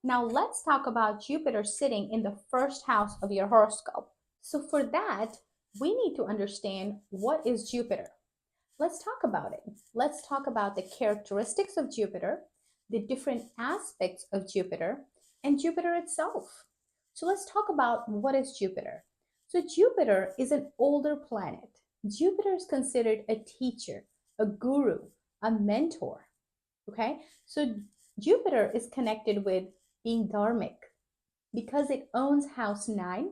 Now let's talk about Jupiter sitting in the first house of your horoscope. So for that, we need to understand what is Jupiter. Let's talk about it. Let's talk about the characteristics of Jupiter, the different aspects of Jupiter, and Jupiter itself. So let's talk about what is Jupiter. So Jupiter is an older planet. Jupiter is considered a teacher, a guru, a mentor. Okay? So Jupiter is connected with being dharmic because it owns house 9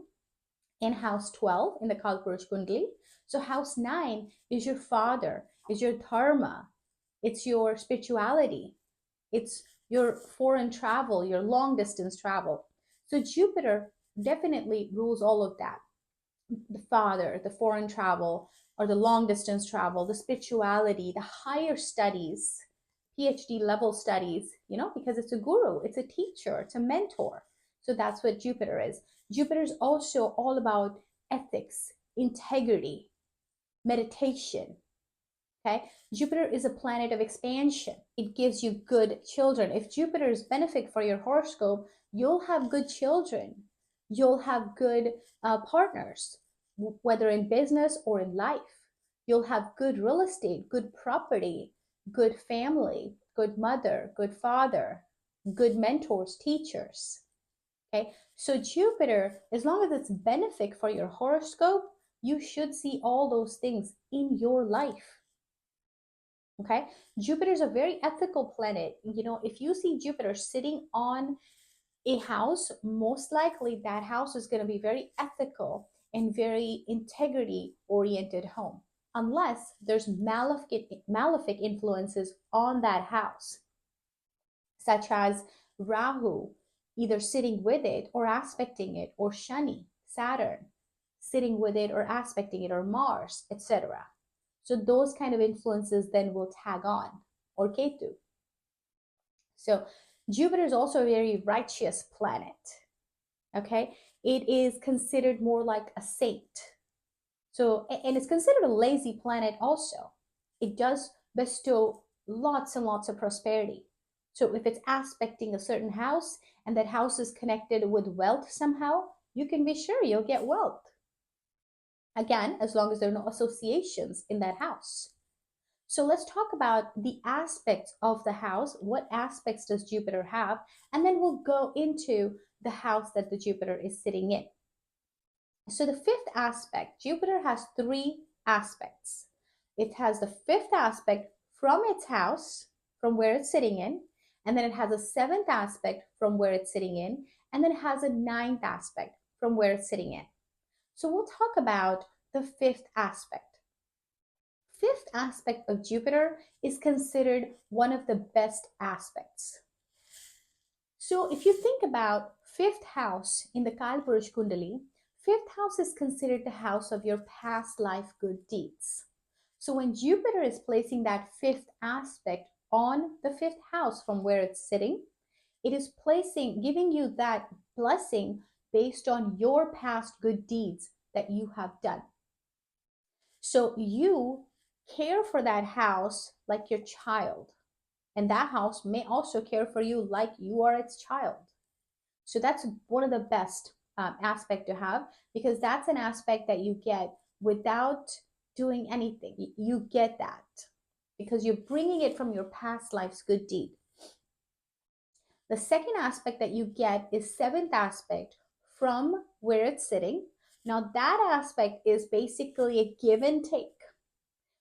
and house 12 in the Kalpurush Kundali. So house 9 is your father, is your dharma, it's your spirituality, it's your foreign travel, your long distance travel. So Jupiter definitely rules all of that. The father, the foreign travel, or the long distance travel, the spirituality, the higher studies, PhD level studies, because it's a guru, it's a teacher, it's a mentor. So that's what Jupiter is. Jupiter is also all about ethics, integrity, meditation. Okay, Jupiter is a planet of expansion. It gives you good children. If Jupiter is benefit for your horoscope, you'll have good children. You'll have good partners, whether in business or in life. You'll have good real estate, good property, good family, good mother, good father, good mentors, teachers. Okay, so Jupiter, as long as it's benefic for your horoscope, you should see all those things in your life. Okay, Jupiter is a very ethical planet. If you see Jupiter sitting on a house, most likely that house is going to be very ethical and very integrity oriented home, unless there's malefic influences on that house, such as Rahu either sitting with it or aspecting it, or Shani, Saturn, sitting with it or aspecting it, or Mars, etc. So those kind of influences then will tag on, or Ketu. So Jupiter is also a very righteous planet. Okay, it is considered more like a saint. So, and it's considered a lazy planet also. It does bestow lots and lots of prosperity. So if it's aspecting a certain house and that house is connected with wealth somehow, you can be sure you'll get wealth. Again, as long as there are no associations in that house. So let's talk about the aspects of the house. What aspects does Jupiter have? And then we'll go into the house that the Jupiter is sitting in. So the fifth aspect, Jupiter has 3 aspects. It has the 5th aspect from its house, from where it's sitting in, and then it has a 7th aspect from where it's sitting in, and then it has a 9th aspect from where it's sitting in. So we'll talk about the 5th aspect. 5th aspect of Jupiter is considered one of the best aspects. So if you think about 5th house in the Kalpurush Kundali, 5th house is considered the house of your past life good deeds. So when Jupiter is placing that 5th aspect on the 5th house from where it's sitting, it is giving you that blessing based on your past good deeds that you have done. So you care for that house like your child, and that house may also care for you like you are its child. So that's one of the best aspect to have, because that's an aspect that you get without doing anything. You get that because you're bringing it from your past life's good deed. The second aspect that you get is 7th aspect from where it's sitting. Now that aspect is basically a give and take.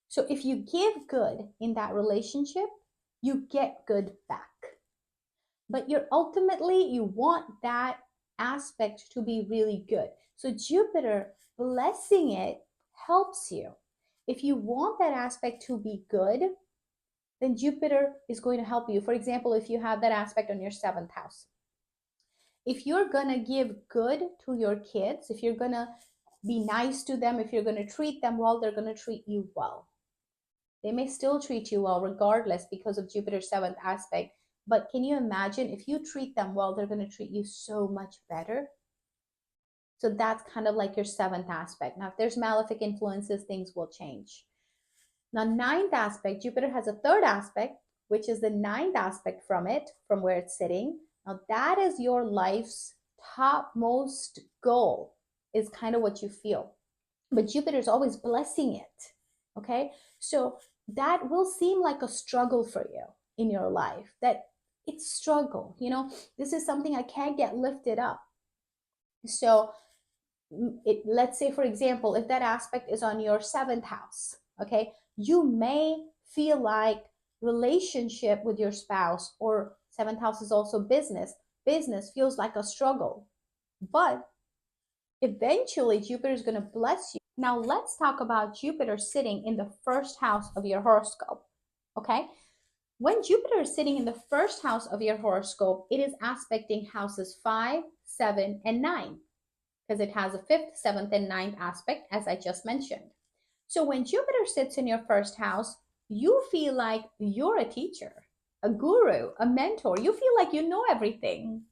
So if you give good in that relationship, you get good back. But you want that aspect to be really good. So Jupiter blessing it helps you. If you want that aspect to be good, then Jupiter is going to help you. For example, if you have that aspect on your 7th house, if you're going to give good to your kids, if you're going to be nice to them, if you're going to treat them well, they're going to treat you well. They may still treat you well regardless because of Jupiter's 7th aspect. But can you imagine if you treat them well, they're going to treat you so much better? So that's kind of like your 7th aspect. Now, if there's malefic influences, things will change. Now, 9th aspect, Jupiter has a 3rd aspect, which is the 9th aspect from it, from where it's sitting. Now, that is your life's topmost goal, is kind of what you feel. But Jupiter is always blessing it. Okay. So that will seem like a struggle for you in your life, that it's struggle, this is something I can't get lifted up. So let's say, for example, if that aspect is on your seventh house, okay, you may feel like relationship with your spouse, or seventh house is also business feels like a struggle, but eventually Jupiter is going to bless you. Now let's talk about Jupiter sitting in the first house of your horoscope. Okay, when Jupiter is sitting in the first house of your horoscope, it is aspecting houses 5, 7, and 9, because it has a fifth, seventh, and ninth aspect, as I just mentioned. So when Jupiter sits in your first house, you feel like you're a teacher, a guru, a mentor. You feel like you know everything.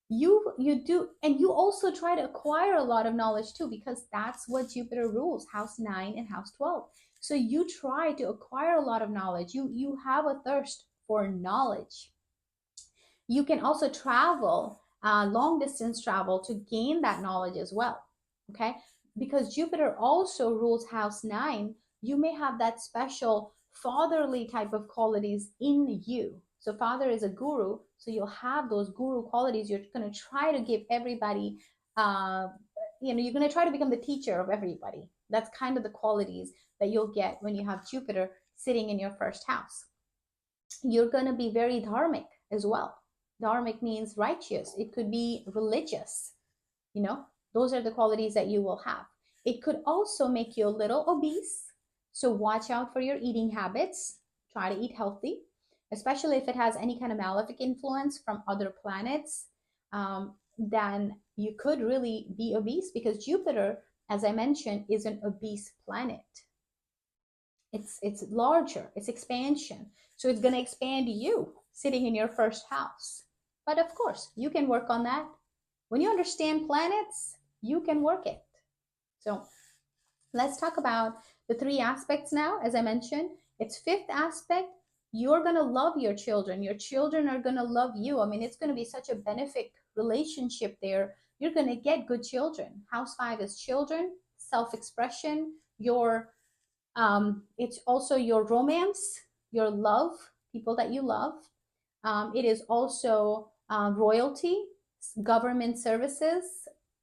You do, and you also try to acquire a lot of knowledge too, because that's what Jupiter rules, house 9 and house 12. So you try to acquire a lot of knowledge. You have a thirst for knowledge. You can also travel, long distance travel, to gain that knowledge as well. Okay, because Jupiter also rules house 9, you may have that special fatherly type of qualities in you. So father is a guru, so you'll have those guru qualities. You're going to try to give everybody, you're going to try to become the teacher of everybody. That's kind of the qualities that you'll get when you have Jupiter sitting in your first house. You're going to be very dharmic as well. Dharmic means righteous. It could be religious. Those are the qualities that you will have. It could also make you a little obese. So watch out for your eating habits. Try to eat healthy, especially if it has any kind of malefic influence from other planets. Then you could really be obese, because Jupiter, as I mentioned, is an obese planet. It's larger, it's expansion. So it's going to expand you sitting in your first house. But of course, you can work on that. When you understand planets, you can work it. So let's talk about the 3 aspects now. As I mentioned, it's fifth aspect. You're going to love your children. Your children are going to love you. I mean, it's going to be such a benefic relationship there. You're going to get good children. House 5 is children, self-expression, it's also your romance, your love, people that you love. It is also royalty, government services.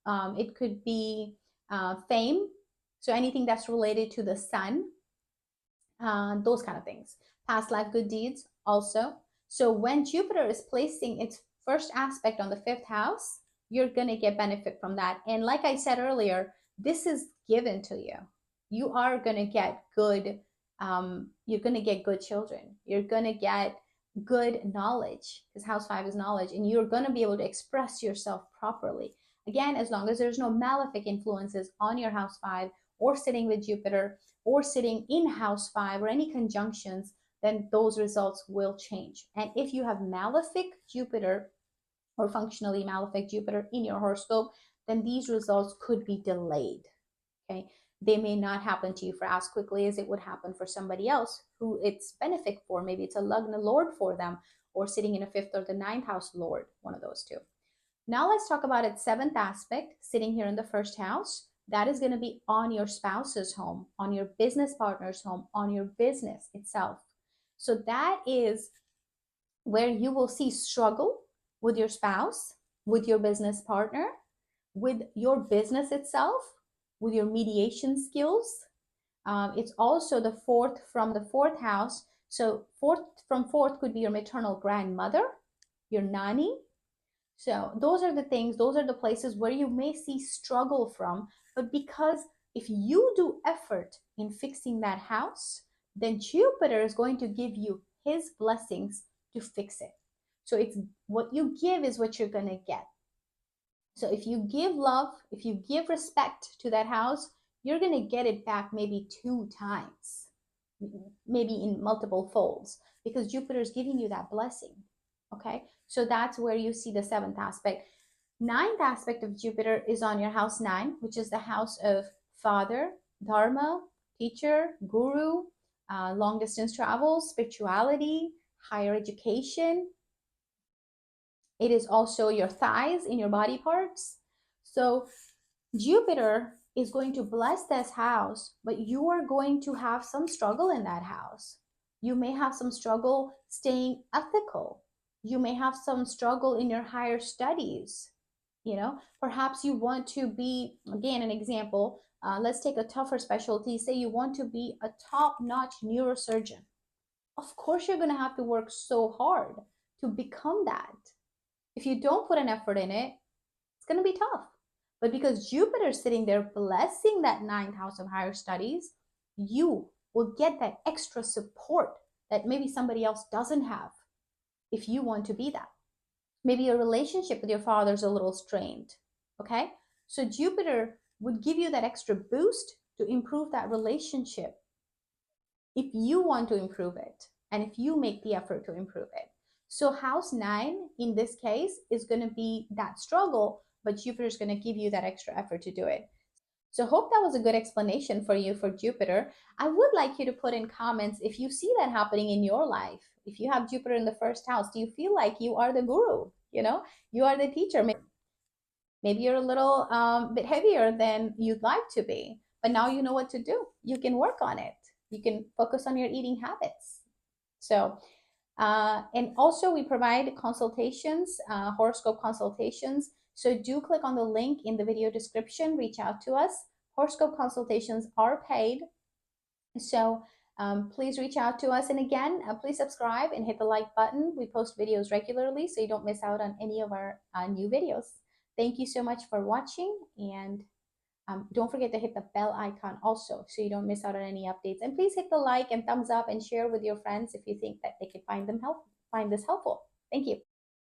It could be fame. So anything that's related to the sun, those kind of things. Past life good deeds also. So when Jupiter is placing its first aspect on the fifth house, you're going to get benefit from that. And like I said earlier, this is given to you. You are going to get good, you're going to get good children. You're going to get good knowledge, because house 5 is knowledge, and you're going to be able to express yourself properly. Again, as long as there's no malefic influences on your house 5, or sitting with Jupiter, or sitting in house 5, or any conjunctions, then those results will change. And if you have malefic Jupiter, or functionally malefic Jupiter in your horoscope, then these results could be delayed. Okay, they may not happen to you for as quickly as it would happen for somebody else who it's benefic for. Maybe it's a Lagna Lord for them, or sitting in a fifth or the ninth house Lord, one of those two. Now let's talk about its seventh aspect, sitting here in the first house. That is going to be on your spouse's home, on your business partner's home, on your business itself. So that is where you will see struggle with your spouse, with your business partner, with your business itself, with your mediation skills. It's also the fourth from the fourth house. So fourth could be your maternal grandmother, your nanny. So those are the things, those are the places where you may see struggle from. But because if you do effort in fixing that house, then Jupiter is going to give you his blessings to fix it. So it's what you give is what you're going to get. So if you give love, if you give respect to that house, you're going to get it back maybe 2 times, maybe in multiple folds, because Jupiter is giving you that blessing. Okay, so that's where you see the seventh aspect. Ninth aspect of Jupiter is on your house 9, which is the house of father, dharma, teacher, guru, long distance travel, spirituality, higher education. It is also your thighs in your body parts. So Jupiter is going to bless this house, but you are going to have some struggle in that house. You may have some struggle staying ethical. You may have some struggle in your higher studies. Perhaps you want to be, again, an example. Let's take a tougher specialty. Say you want to be a top notch neurosurgeon. Of course, you're going to have to work so hard to become that. If you don't put an effort in it, it's going to be tough. But because Jupiter's sitting there blessing that ninth house of higher studies, you will get that extra support that maybe somebody else doesn't have if you want to be that. Maybe your relationship with your father is a little strained. Okay? So Jupiter would give you that extra boost to improve that relationship if you want to improve it and if you make the effort to improve it. So house 9 in this case is going to be that struggle, but Jupiter is going to give you that extra effort to do it. So hope that was a good explanation for you for Jupiter. I would like you to put in comments if you see that happening in your life. If you have Jupiter in the first house, do you feel like you are the guru? You are the teacher. Maybe you're a little bit heavier than you'd like to be, but now you know what to do. You can work on it. You can focus on your eating habits. So, and also we provide consultations, horoscope consultations. So do click on the link in the video description, reach out to us. Horoscope consultations are paid. So please reach out to us. And again, please subscribe and hit the like button. We post videos regularly so you don't miss out on any of our new videos. Thank you so much for watching, and don't forget to hit the bell icon also so you don't miss out on any updates. And please hit the like and thumbs up and share with your friends if you think that they could find this helpful. Thank you.